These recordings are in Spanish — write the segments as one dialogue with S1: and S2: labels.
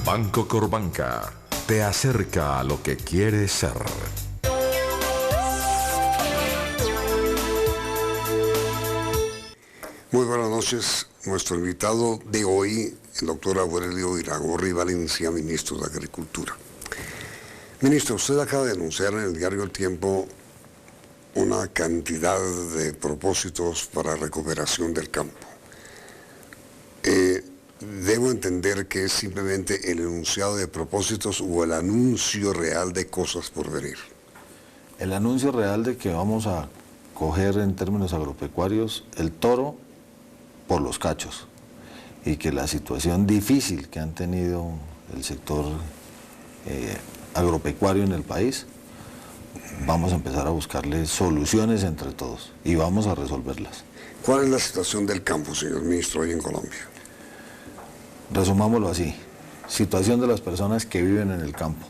S1: Banco Corbanca te acerca a lo que quieres ser.
S2: Muy buenas noches. Nuestro invitado de hoy, el doctor Aurelio Iragorri Valencia, ministro de Agricultura. Ministro, usted acaba de anunciar en el diario El Tiempo una cantidad de propósitos para recuperación del campo. Debo entender que es simplemente el enunciado de propósitos o el anuncio real de cosas por venir.
S3: El anuncio real de que vamos a coger en términos agropecuarios el toro por los cachos y que la situación difícil que han tenido el sector agropecuario en el país, vamos a empezar a buscarle soluciones entre todos y vamos a resolverlas.
S2: ¿Cuál es la situación del campo, señor ministro, hoy en Colombia?
S3: Resumámoslo así, situación de las personas que viven en el campo,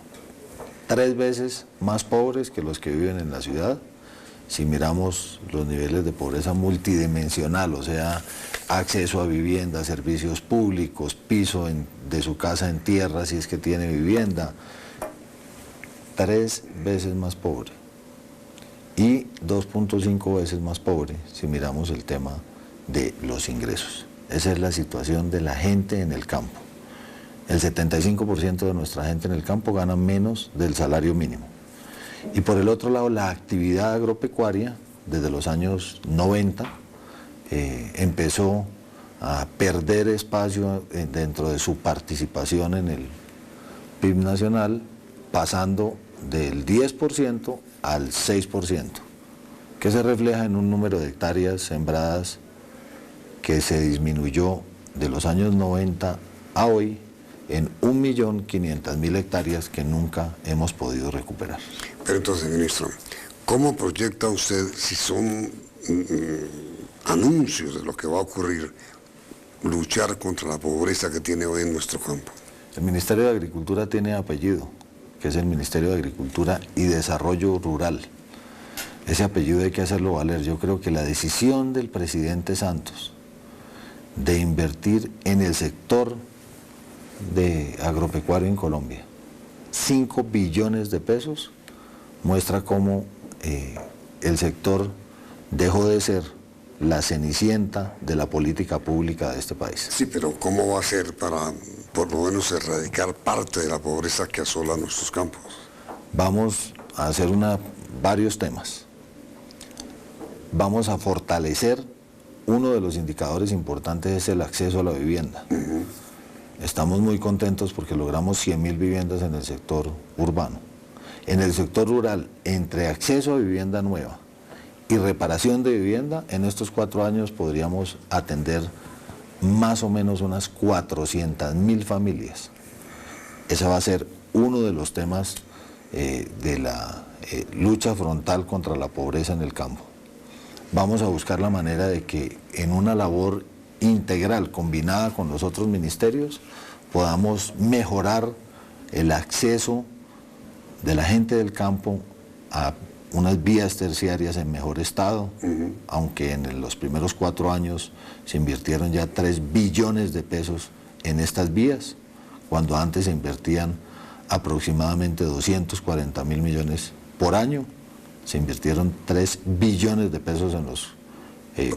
S3: 3 veces más pobres que los que viven en la ciudad, si miramos los niveles de pobreza multidimensional, o sea, acceso a vivienda, servicios públicos, piso de su casa en tierra si es que tiene vivienda, 3 veces más pobre y 2.5 veces más pobre si miramos el tema de los ingresos. Esa es la situación de la gente en el campo. El 75% de nuestra gente en el campo gana menos del salario mínimo. Y por el otro lado, la actividad agropecuaria, desde los años 90, empezó a perder espacio dentro de su participación en el PIB nacional, pasando del 10% al 6%, que se refleja en un número de hectáreas sembradas que se disminuyó de los años 90 a hoy en 1.500.000 hectáreas que nunca hemos podido recuperar.
S2: Pero entonces, ministro, ¿cómo proyecta usted, si son anuncios de lo que va a ocurrir, luchar contra la pobreza que tiene hoy en nuestro campo?
S3: El Ministerio de Agricultura tiene apellido, que es el Ministerio de Agricultura y Desarrollo Rural. Ese apellido hay que hacerlo valer. Yo creo que la decisión del presidente Santos de invertir en el sector de agropecuario en Colombia 5 billones de pesos muestra cómo el sector dejó de ser la cenicienta de la política pública de este país.
S2: Sí, pero ¿cómo va a ser para por lo menos erradicar parte de la pobreza que asola nuestros campos?
S3: Vamos a hacer varios temas. Vamos a fortalecer, uno de los indicadores importantes es el acceso a la vivienda. Estamos muy contentos porque logramos 100.000 viviendas en el sector urbano. En el sector rural, entre acceso a vivienda nueva y reparación de vivienda, en estos 4 años podríamos atender más o menos unas 400.000 familias. Ese va a ser uno de los temas de la lucha frontal contra la pobreza en el campo. Vamos a buscar la manera de que en una labor integral, combinada con los otros ministerios, podamos mejorar el acceso de la gente del campo a unas vías terciarias en mejor estado, aunque en los primeros 4 años se invirtieron ya 3 billones de pesos en estas vías, cuando antes se invertían aproximadamente 240.000 millones por año, se invirtieron 3 billones de pesos en los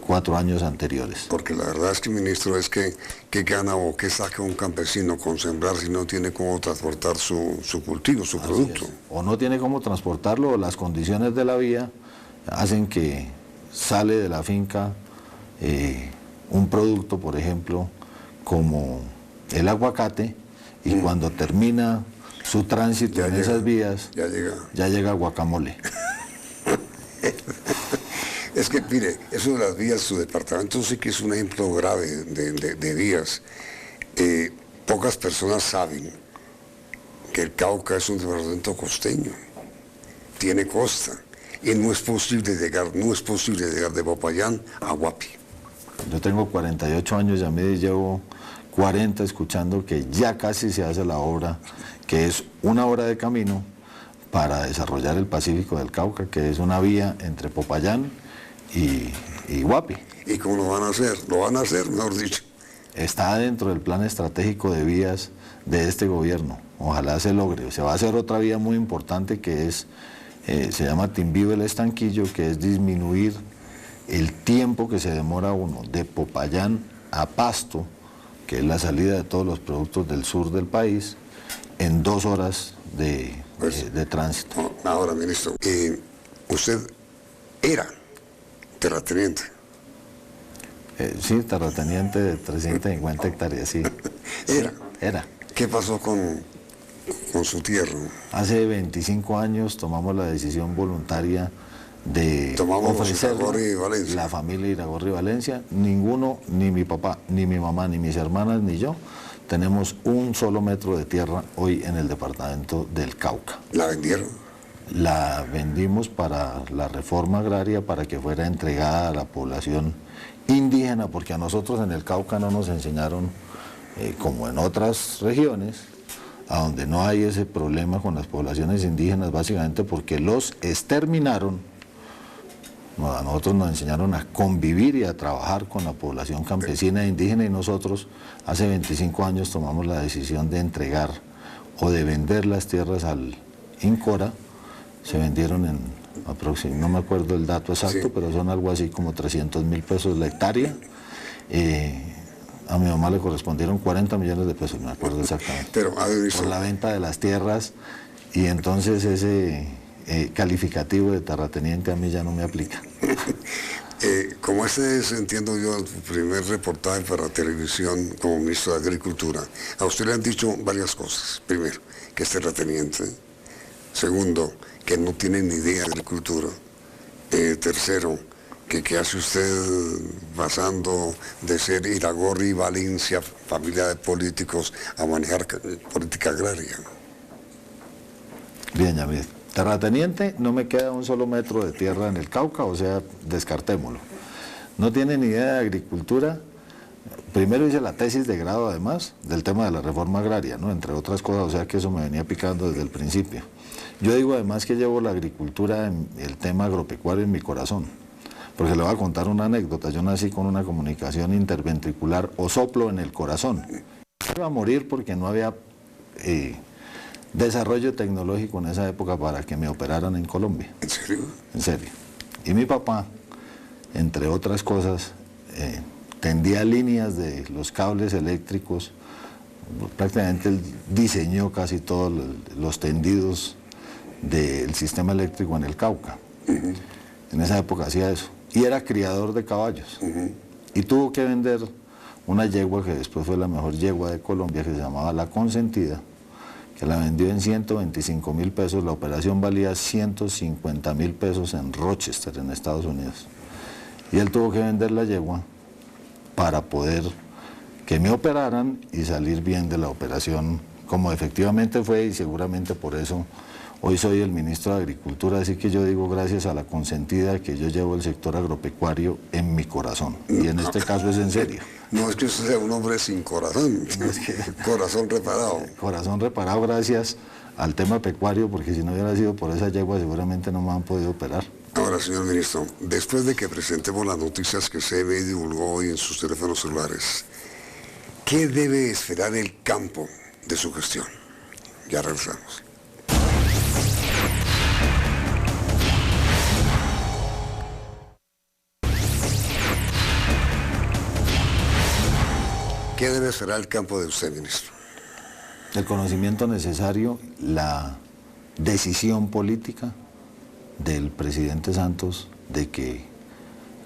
S3: 4 años anteriores.
S2: Porque la verdad es que, ministro, es que ¿qué gana o qué saca un campesino con sembrar si no tiene cómo transportar su cultivo, su producto?
S3: O no tiene cómo transportarlo, o las condiciones de la vía hacen que sale de la finca un producto, por ejemplo, como el aguacate, y cuando termina su tránsito en esas vías, ya llega guacamole.
S2: Es que, mire, eso de las vías, su departamento sí que es un ejemplo grave de vías. Pocas personas saben que el Cauca es un departamento costeño, tiene costa, y no es posible llegar de Popayán a Guapi.
S3: Yo tengo 48 años, ya me llevo 40 escuchando que ya casi se hace la obra, que es 1 hora de camino para desarrollar el Pacífico del Cauca, que es una vía entre Popayán y Guapi.
S2: ¿Y cómo lo van a hacer? Lo van a hacer, mejor dicho.
S3: está dentro del plan estratégico de vías de este gobierno. Ojalá se logre. Se va a hacer otra vía muy importante que es, se llama Timbío El Estanquillo, que es disminuir el tiempo que se demora uno de Popayán a Pasto, que es la salida de todos los productos del sur del país, en 2 horas de tránsito.
S2: Ahora, ministro, usted era terrateniente.
S3: Sí, terrateniente de 350 hectáreas, sí. Era.
S2: ¿Qué pasó con su tierra?
S3: Hace 25 años tomamos la decisión voluntaria de ofrecer la familia Iragorri Valencia. Ninguno, ni mi papá, ni mi mamá, ni mis hermanas, ni yo, tenemos un solo metro de tierra hoy en el departamento del Cauca.
S2: ¿La vendieron?
S3: La vendimos para la reforma agraria, para que fuera entregada a la población indígena, porque a nosotros en el Cauca no nos enseñaron, como en otras regiones, a donde no hay ese problema con las poblaciones indígenas, básicamente porque los exterminaron. A nosotros nos enseñaron a convivir y a trabajar con la población campesina e indígena, y nosotros hace 25 años tomamos la decisión de entregar o de vender las tierras al INCORA. Se vendieron en aproximadamente, no me acuerdo el dato exacto, sí, pero son algo así como 300.000 pesos la hectárea. A mi mamá le correspondieron 40 millones de pesos, me acuerdo exactamente,
S2: pero,
S3: por la venta de las tierras, y entonces ese calificativo de terrateniente a mí ya no me aplica.
S2: Como este es, entiendo yo, el primer reportaje para televisión como ministro de Agricultura, a usted le han dicho varias cosas. Primero, que es terrateniente. Segundo, que no tiene ni idea de agricultura. Tercero, que qué hace usted pasando de ser Iragorri Valencia, familia de políticos, a manejar política agraria.
S3: Bien, Yamid. Terrateniente, no me queda un solo metro de tierra en el Cauca, o sea, descartémoslo. No tiene ni idea de agricultura. Primero hice la tesis de grado, además, del tema de la reforma agraria, ¿no? Entre otras cosas, o sea que eso me venía picando desde el principio. Yo digo además que llevo la agricultura, el tema agropecuario en mi corazón, porque le voy a contar una anécdota. Yo nací con una comunicación interventricular o soplo en el corazón. Iba a morir porque no había desarrollo tecnológico en esa época para que me operaran en Colombia.
S2: ¿En serio?
S3: En serio. Y mi papá, entre otras cosas, tendía líneas de los cables eléctricos. Prácticamente él diseñó casi todos los tendidos del sistema eléctrico en el Cauca. En esa época hacía eso. Y era criador de caballos. Y tuvo que vender una yegua que después fue la mejor yegua de Colombia, que se llamaba La Consentida, que la vendió en 125.000 pesos. La operación valía 150.000 pesos en Rochester, en Estados Unidos. Y él tuvo que vender la yegua para poder que me operaran y salir bien de la operación, como efectivamente fue, y seguramente por eso hoy soy el ministro de Agricultura. Así que yo digo gracias a La Consentida que yo llevo el sector agropecuario en mi corazón, y en este caso es en serio.
S2: No es que usted sea un hombre sin corazón, no es que... corazón reparado.
S3: Corazón reparado gracias al tema pecuario, porque si no hubiera sido por esa yegua seguramente no me han podido operar.
S2: Ahora, señor ministro, después de que presentemos las noticias que se ve y divulgó hoy en sus teléfonos celulares, ¿qué debe esperar el campo de su gestión? Ya regresamos. ¿Qué debe esperar el campo de usted, ministro?
S3: El conocimiento necesario, la decisión política del presidente Santos de que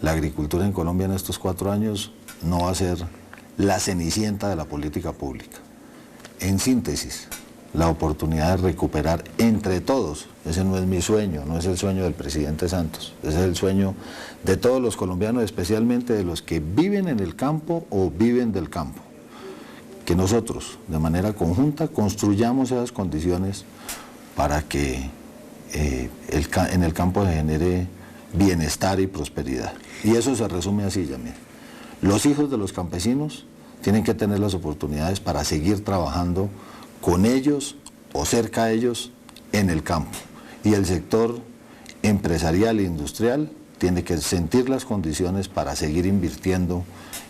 S3: la agricultura en Colombia en estos 4 años no va a ser la cenicienta de la política pública. En síntesis, la oportunidad de recuperar entre todos, ese no es mi sueño, no es el sueño del presidente Santos, ese es el sueño de todos los colombianos, especialmente de los que viven en el campo o viven del campo. Que nosotros, de manera conjunta, construyamos esas condiciones para que en el campo se genere bienestar y prosperidad. Y eso se resume así, Yamil. Los hijos de los campesinos tienen que tener las oportunidades para seguir trabajando con ellos o cerca de ellos en el campo. Y el sector empresarial e industrial tiene que sentir las condiciones para seguir invirtiendo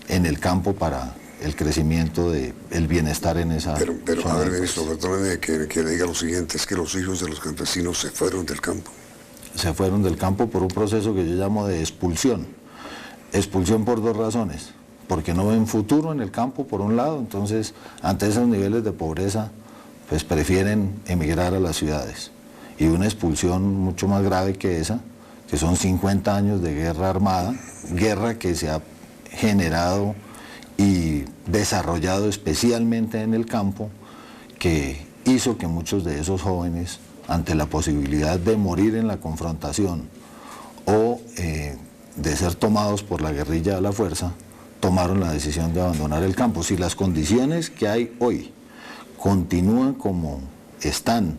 S3: en el campo para el crecimiento del bienestar en esa
S2: Pero
S3: zona
S2: a ver,
S3: del
S2: ministro,
S3: país.
S2: perdóneme que le diga lo siguiente, es que los hijos de los campesinos se fueron del campo.
S3: Se fueron del campo por un proceso que yo llamo de expulsión. Expulsión por dos razones. Porque no ven futuro en el campo, por un lado, entonces ante esos niveles de pobreza, pues prefieren emigrar a las ciudades. Y una expulsión mucho más grave que esa, que son 50 años de guerra armada, guerra que se ha generado y desarrollado especialmente en el campo, que hizo que muchos de esos jóvenes, ante la posibilidad de morir en la confrontación o de ser tomados por la guerrilla a la fuerza, tomaron la decisión de abandonar el campo. Si las condiciones que hay hoy continúan como están,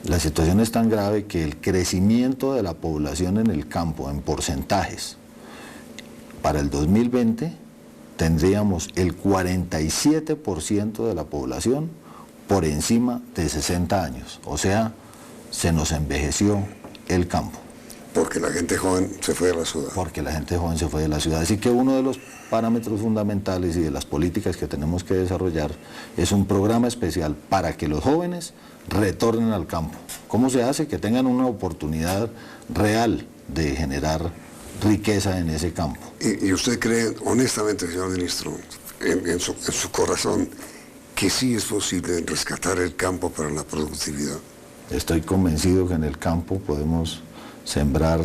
S3: la situación es tan grave que el crecimiento de la población en el campo en porcentajes para el 2020 tendríamos el 47% de la población por encima de 60 años. O sea, se nos envejeció el campo.
S2: Porque la gente joven se fue de la ciudad.
S3: Porque la gente joven se fue de la ciudad. Así que uno de los parámetros fundamentales y de las políticas que tenemos que desarrollar es un programa especial para que los jóvenes retornen al campo. ¿Cómo se hace? Que tengan una oportunidad real de generar riqueza en ese campo.
S2: ¿Y usted cree, honestamente, señor ministro, en su corazón, que sí es posible rescatar el campo para la productividad?
S3: Estoy convencido que en el campo podemos sembrar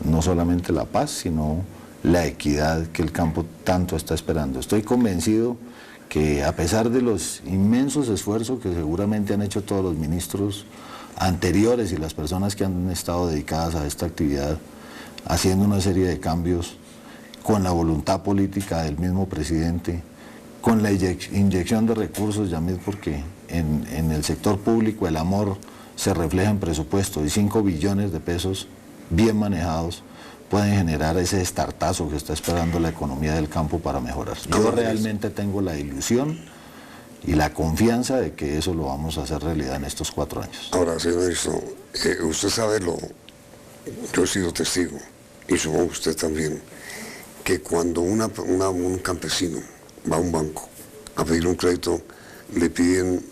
S3: no solamente la paz, sino la equidad que el campo tanto está esperando. Estoy convencido que a pesar de los inmensos esfuerzos que seguramente han hecho todos los ministros anteriores y las personas que han estado dedicadas a esta actividad, haciendo una serie de cambios, con la voluntad política del mismo presidente, con la inyección de recursos, Yamid, porque en el sector público el amor se refleja en presupuesto y 5 billones de pesos bien manejados pueden generar ese estartazo que está esperando la economía del campo para mejorar. Yo realmente tengo la ilusión y la confianza de que eso lo vamos a hacer realidad en estos 4 años.
S2: Ahora, señor ministro, usted sabe yo he sido testigo, y supongo usted también, que cuando un campesino va a un banco a pedir un crédito, le piden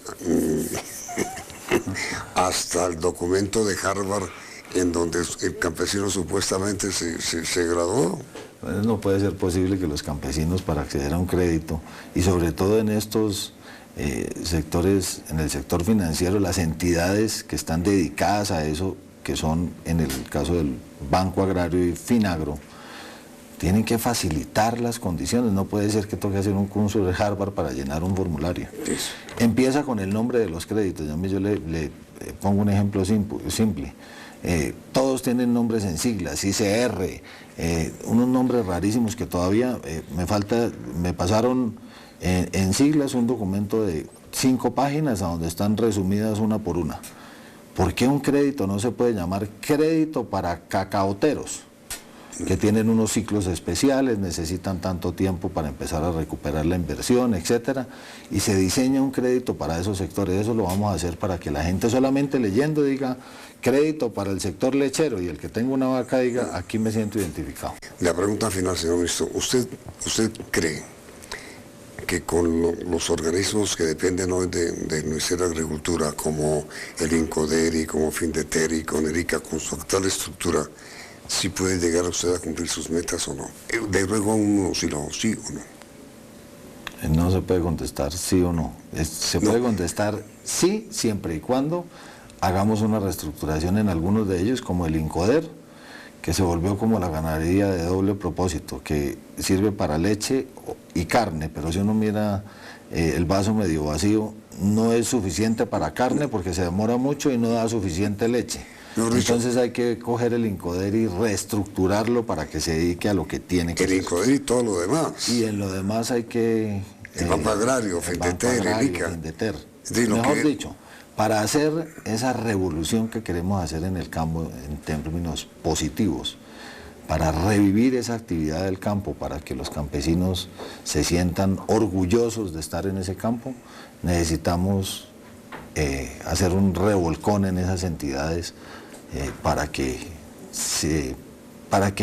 S2: hasta el documento de Harvard en donde el campesino supuestamente se graduó.
S3: Pues no puede ser posible que los campesinos, para acceder a un crédito, y sobre todo en estos sectores, en el sector financiero, las entidades que están dedicadas a eso, que son en el caso del Banco Agrario y Finagro, tienen que facilitar las condiciones. No puede ser que toque hacer un curso de Harvard para llenar un formulario.
S2: Eso.
S3: Empieza con el nombre de los créditos. Yo le pongo un ejemplo simple. Todos tienen nombres en siglas, ICR, unos nombres rarísimos que todavía me pasaron en siglas un documento de 5 páginas a donde están resumidas una por una. ¿Por qué un crédito no se puede llamar crédito para cacaoteros? Que tienen unos ciclos especiales, necesitan tanto tiempo para empezar a recuperar la inversión, etcétera, y se diseña un crédito para esos sectores. Eso lo vamos a hacer para que la gente solamente leyendo diga crédito para el sector lechero, y el que tenga una vaca diga aquí me siento identificado.
S2: La pregunta final, señor ministro, ¿usted cree que con los organismos que dependen hoy del Ministerio de Agricultura, como el INCODERI, como FINDETERI, con ERICA, con su actual estructura, si puede llegar usted a cumplir sus metas o no? De luego a uno, sí o no.
S3: No se puede contestar sí o no. Se puede contestar sí, siempre y cuando hagamos una reestructuración en algunos de ellos, como el INCODER, que se volvió como la ganadería de doble propósito, que sirve para leche y carne, pero si uno mira el vaso medio vacío, no es suficiente para carne porque se demora mucho y no da suficiente leche. Entonces hay que coger el INCODER y reestructurarlo para que se dedique a lo que tiene que hacer.
S2: El INCODER y todo lo demás.
S3: Y en lo demás hay que...
S2: El Banco Agrario, FINDETER, ERICA.
S3: Mejor dicho, para hacer esa revolución que queremos hacer en el campo en términos positivos, para revivir esa actividad del campo, para que los campesinos se sientan orgullosos de estar en ese campo, necesitamos hacer un revolcón en esas entidades para que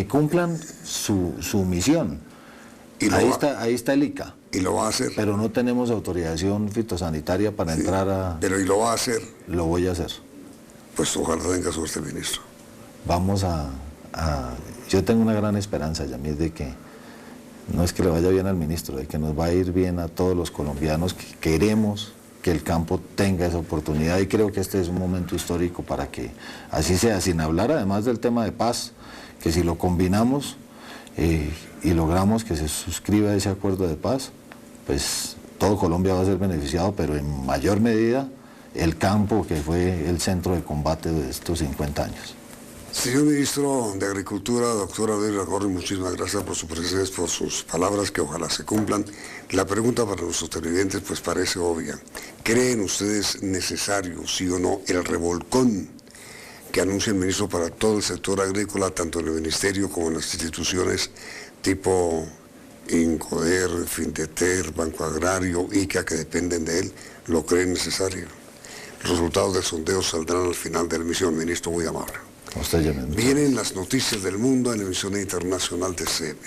S3: cumplan su misión. Ahí está el ICA.
S2: Y lo va a hacer.
S3: Pero no tenemos autorización fitosanitaria para entrar a...
S2: Pero ¿y lo va a hacer?
S3: Lo voy a hacer.
S2: Pues ojalá tenga suerte, ministro.
S3: Vamos yo tengo una gran esperanza, Yamil, de que no es que le vaya bien al ministro, de que nos va a ir bien a todos los colombianos que queremos que el campo tenga esa oportunidad, y creo que este es un momento histórico para que así sea, sin hablar además del tema de paz, que si lo combinamos y logramos que se suscriba ese acuerdo de paz, pues todo Colombia va a ser beneficiado, pero en mayor medida el campo, que fue el centro de combate de estos 50 años.
S2: Señor Ministro de Agricultura, doctor Abel Ragorri, muchísimas gracias por su presencia, por sus palabras que ojalá se cumplan. La pregunta para nuestros televidentes pues parece obvia. ¿Creen ustedes necesario, sí o no, el revolcón que anuncia el ministro para todo el sector agrícola, tanto en el ministerio como en las instituciones tipo INCODER, FINDETER, Banco Agrario, ICA, que dependen de él? ¿Lo creen necesario? Los resultados del sondeo saldrán al final de la emisión, ministro, muy amable.
S3: Usted, Yamil.
S2: Vienen las noticias del mundo en la emisión internacional de CM.